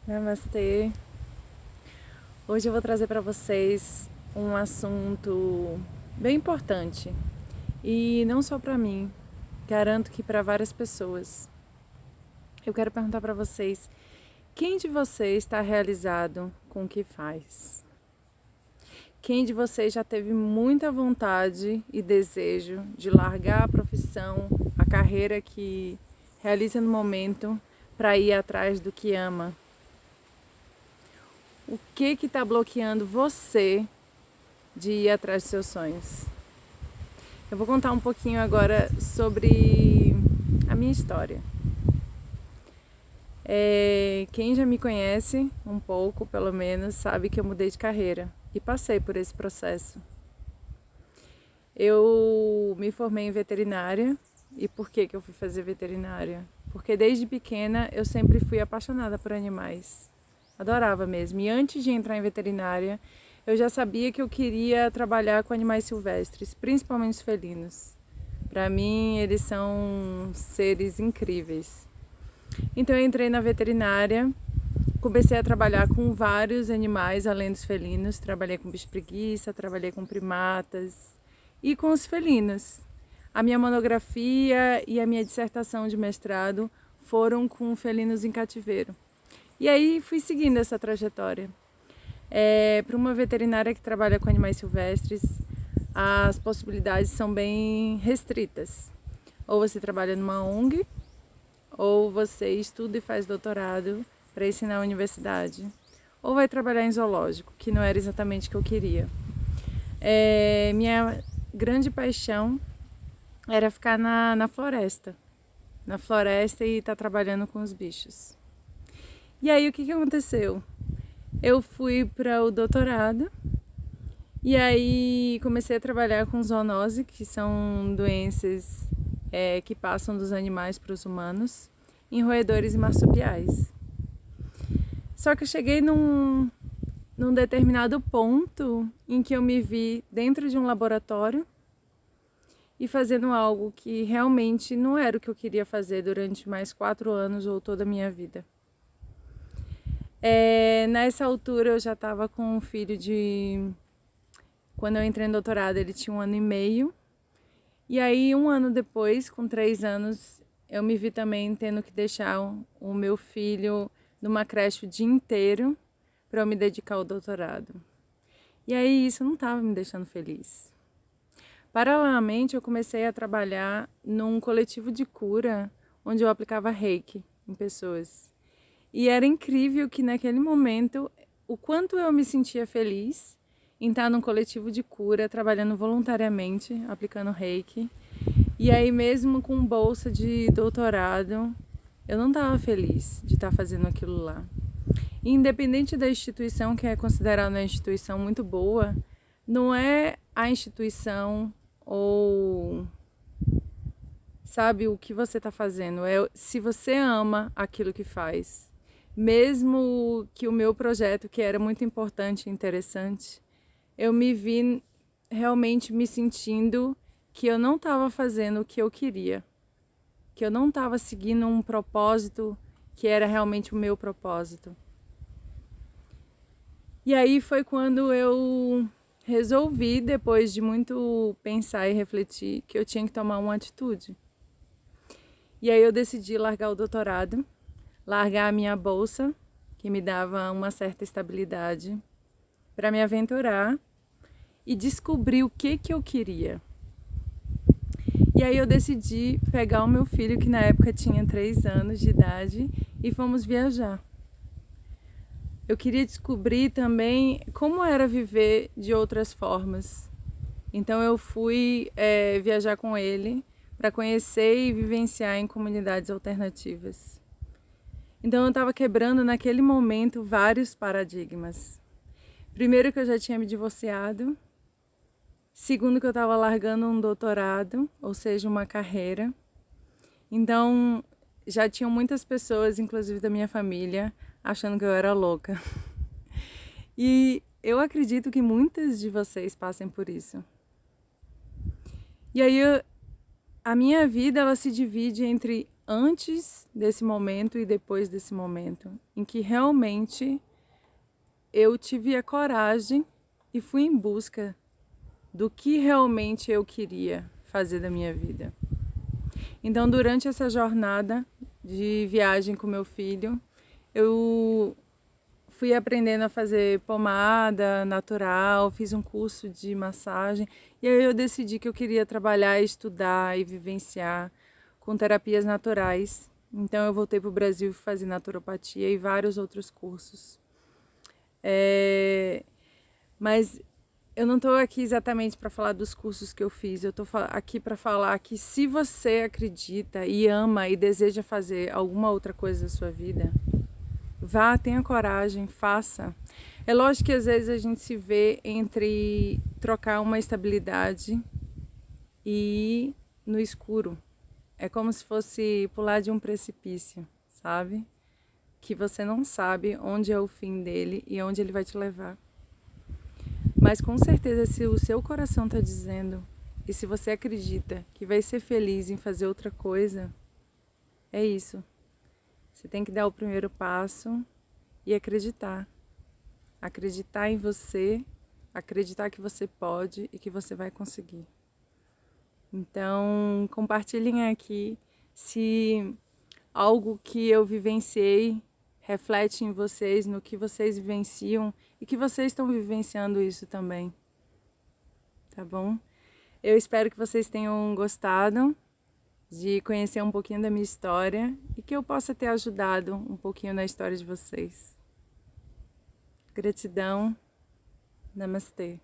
Namastê! Hoje eu vou trazer para vocês um assunto bem importante e não só para mim, garanto que para várias pessoas. Eu quero perguntar para vocês: quem de vocês está realizado com o que faz? Quem de vocês já teve muita vontade e desejo de largar a profissão, a carreira que realiza no momento para ir atrás do que ama? O que está bloqueando você de ir atrás dos seus sonhos? Eu vou contar um pouquinho agora sobre a minha história. Quem já me conhece um pouco, pelo menos, sabe que eu mudei de carreira e passei por esse processo. Eu me formei em veterinária. E por que eu fui fazer veterinária? Porque desde pequena eu sempre fui apaixonada por animais. Adorava mesmo. E antes de entrar em veterinária, eu já sabia que eu queria trabalhar com animais silvestres, principalmente os felinos. Para mim, eles são seres incríveis. Então eu entrei na veterinária, comecei a trabalhar com vários animais além dos felinos. Trabalhei com bicho-preguiça, trabalhei com primatas e com os felinos. A minha monografia e a minha dissertação de mestrado foram com felinos em cativeiro. E aí fui seguindo essa trajetória. Para uma veterinária que trabalha com animais silvestres, as possibilidades são bem restritas. Ou você trabalha numa ONG, ou você estuda e faz doutorado para ensinar na universidade, ou vai trabalhar em zoológico, que não era exatamente o que eu queria. Minha grande paixão era ficar na floresta e estar trabalhando com os bichos. E aí o que aconteceu? Eu fui para o doutorado e aí comecei a trabalhar com zoonose, que são doenças que passam dos animais para os humanos, em roedores e marsupiais. Só que eu cheguei num determinado ponto em que eu me vi dentro de um laboratório e fazendo algo que realmente não era o que eu queria fazer durante mais 4 anos ou toda a minha vida. Nessa altura eu já estava com um filho de... Quando eu entrei no doutorado ele tinha 1 ano e meio. E aí 1 ano depois, com 3 anos, eu me vi também tendo que deixar o meu filho numa creche o dia inteiro para eu me dedicar ao doutorado. E aí isso não estava me deixando feliz. Paralelamente eu comecei a trabalhar num coletivo de cura onde eu aplicava reiki em pessoas. E era incrível que naquele momento, o quanto eu me sentia feliz em estar num coletivo de cura, trabalhando voluntariamente, aplicando reiki. E aí mesmo com bolsa de doutorado, eu não estava feliz de estar fazendo aquilo lá. E independente da instituição, que é considerada uma instituição muito boa, não é a instituição ou... sabe, o que você está fazendo, é se você ama aquilo que faz. Mesmo que o meu projeto, que era muito importante e interessante, eu me vi realmente me sentindo que eu não estava fazendo o que eu queria, que eu não estava seguindo um propósito que era realmente o meu propósito. E aí foi quando eu resolvi, depois de muito pensar e refletir, que eu tinha que tomar uma atitude. E aí eu decidi largar o doutorado, largar a minha bolsa, que me dava uma certa estabilidade, para me aventurar e descobrir o que eu queria. E aí eu decidi pegar o meu filho, que na época tinha 3 anos de idade, e fomos viajar. Eu queria descobrir também como era viver de outras formas. Então eu fui viajar com ele para conhecer e vivenciar em comunidades alternativas. Então eu estava quebrando naquele momento vários paradigmas. Primeiro, que eu já tinha me divorciado. Segundo, que eu estava largando um doutorado, ou seja, uma carreira. Então já tinham muitas pessoas, inclusive da minha família, achando que eu era louca. E eu acredito que muitas de vocês passem por isso. E aí a minha vida ela se divide entre antes desse momento e depois desse momento, em que realmente eu tive a coragem e fui em busca do que realmente eu queria fazer da minha vida. Então, durante essa jornada de viagem com meu filho, eu fui aprendendo a fazer pomada natural, fiz um curso de massagem e aí eu decidi que eu queria trabalhar, estudar e vivenciar com terapias naturais. Então eu voltei para o Brasil e fazer naturopatia e vários outros cursos. Mas eu não estou aqui exatamente para falar dos cursos que eu fiz, eu estou aqui para falar que se você acredita e ama e deseja fazer alguma outra coisa da sua vida, vá, tenha coragem, faça. É lógico que às vezes a gente se vê entre trocar uma estabilidade e ir no escuro. É como se fosse pular de um precipício, sabe? Que você não sabe onde é o fim dele e onde ele vai te levar. Mas com certeza, se o seu coração está dizendo e se você acredita que vai ser feliz em fazer outra coisa, é isso. Você tem que dar o primeiro passo e acreditar. Acreditar em você, acreditar que você pode e que você vai conseguir. Então, compartilhem aqui se algo que eu vivenciei reflete em vocês, no que vocês vivenciam e que vocês estão vivenciando isso também. Tá bom? Eu espero que vocês tenham gostado de conhecer um pouquinho da minha história e que eu possa ter ajudado um pouquinho na história de vocês. Gratidão. Namastê.